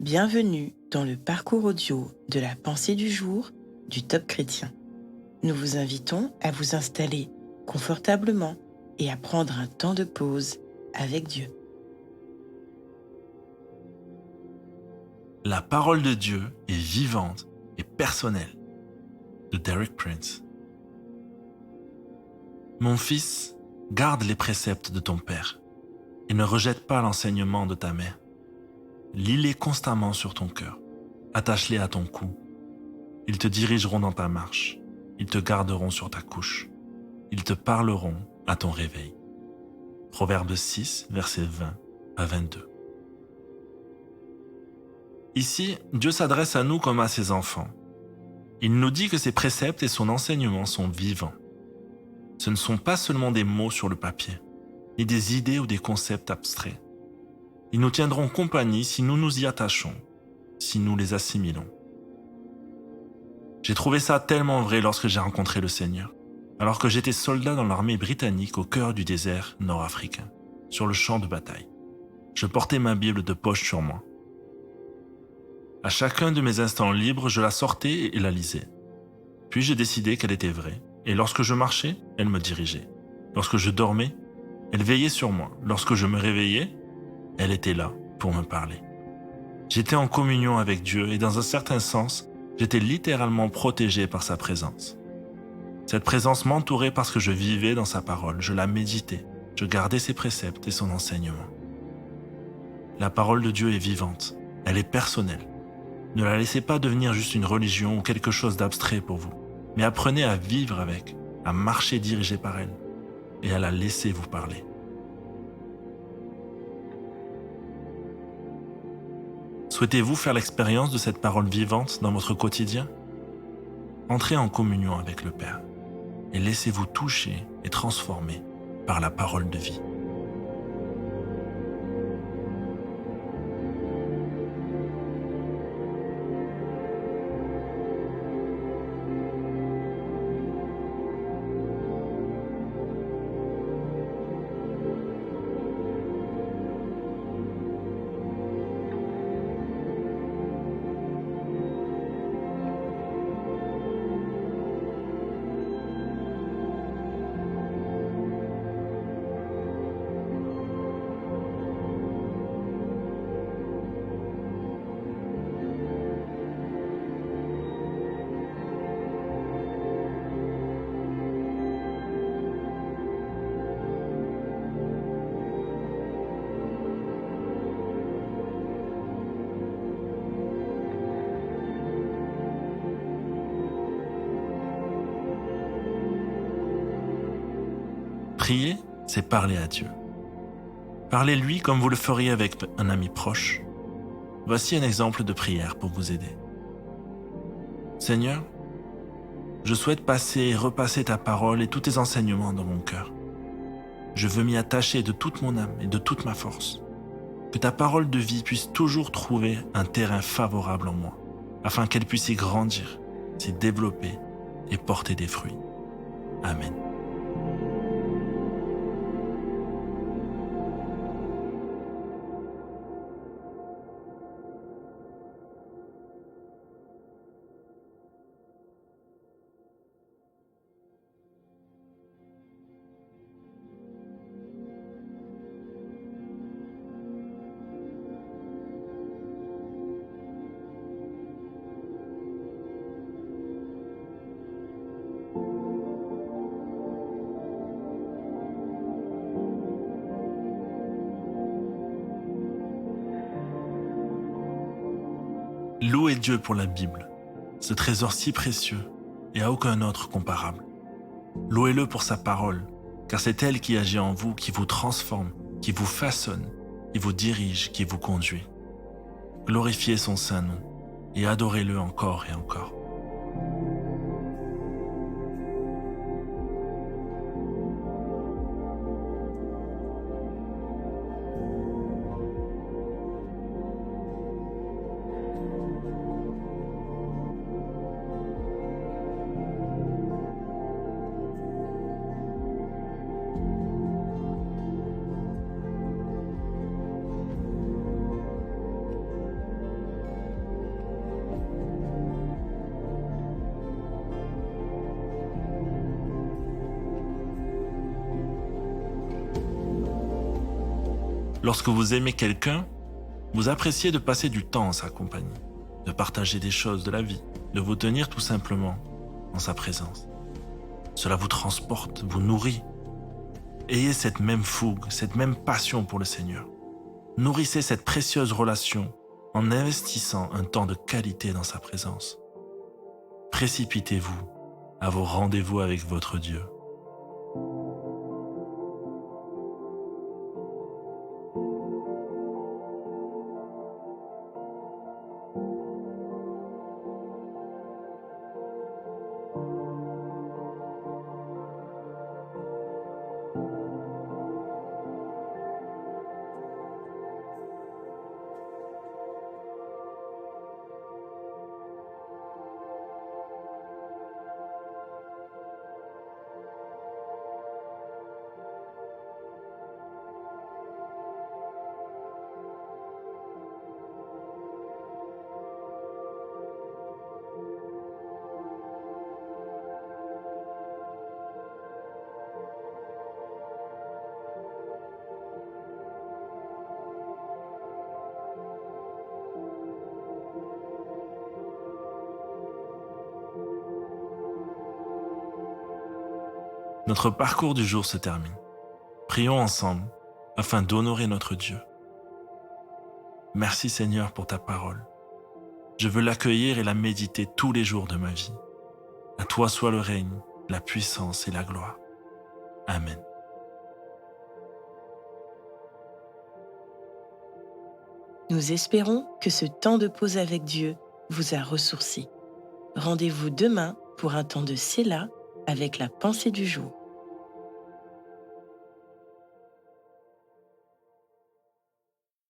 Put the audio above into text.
Bienvenue dans le parcours audio de la pensée du jour du Top Chrétien. Nous vous invitons à vous installer confortablement et à prendre un temps de pause avec Dieu. La parole de Dieu est vivante et personnelle. De Derek Prince. Mon fils, garde les préceptes de ton père et ne rejette pas l'enseignement de ta mère. Lis-les constamment sur ton cœur. Attache-les à ton cou. Ils te dirigeront dans ta marche. Ils te garderont sur ta couche. Ils te parleront à ton réveil. Proverbe 6, versets 20 à 22. Ici, Dieu s'adresse à nous comme à ses enfants. Il nous dit que ses préceptes et son enseignement sont vivants. Ce ne sont pas seulement des mots sur le papier, ni des idées ou des concepts abstraits. Ils nous tiendront compagnie si nous nous y attachons, si nous les assimilons. J'ai trouvé ça tellement vrai lorsque j'ai rencontré le Seigneur, alors que j'étais soldat dans l'armée britannique au cœur du désert nord-africain, sur le champ de bataille. Je portais ma Bible de poche sur moi. À chacun de mes instants libres, je la sortais et la lisais. Puis j'ai décidé qu'elle était vraie, et lorsque je marchais, elle me dirigeait. Lorsque je dormais, elle veillait sur moi. Lorsque je me réveillais, elle était là pour me parler. J'étais en communion avec Dieu et dans un certain sens, j'étais littéralement protégé par sa présence. Cette présence m'entourait parce que je vivais dans sa parole, je la méditais, je gardais ses préceptes et son enseignement. La parole de Dieu est vivante, elle est personnelle. Ne la laissez pas devenir juste une religion ou quelque chose d'abstrait pour vous, mais apprenez à vivre avec, à marcher dirigé par elle et à la laisser vous parler. Souhaitez-vous faire l'expérience de cette parole vivante dans votre quotidien? Entrez en communion avec le Père et laissez-vous toucher et transformer par la parole de vie. Prier, c'est parler à Dieu. Parlez-lui comme vous le feriez avec un ami proche. Voici un exemple de prière pour vous aider. Seigneur, je souhaite passer et repasser ta parole et tous tes enseignements dans mon cœur. Je veux m'y attacher de toute mon âme et de toute ma force. Que ta parole de vie puisse toujours trouver un terrain favorable en moi, afin qu'elle puisse y grandir, s'y développer et porter des fruits. Amen. Louez Dieu pour la Bible, ce trésor si précieux et à aucun autre comparable. Louez-le pour sa parole, car c'est elle qui agit en vous, qui vous transforme, qui vous façonne, qui vous dirige, qui vous conduit. Glorifiez son saint nom et adorez-le encore et encore. Lorsque vous aimez quelqu'un, vous appréciez de passer du temps en sa compagnie, de partager des choses de la vie, de vous tenir tout simplement en sa présence. Cela vous transporte, vous nourrit. Ayez cette même fougue, cette même passion pour le Seigneur. Nourrissez cette précieuse relation en investissant un temps de qualité dans sa présence. Précipitez-vous à vos rendez-vous avec votre Dieu. Notre parcours du jour se termine. Prions ensemble afin d'honorer notre Dieu. Merci Seigneur pour ta parole. Je veux l'accueillir et la méditer tous les jours de ma vie. À toi soit le règne, la puissance et la gloire. Amen. Nous espérons que ce temps de pause avec Dieu vous a ressourci. Rendez-vous demain pour un temps de Séla avec la pensée du jour.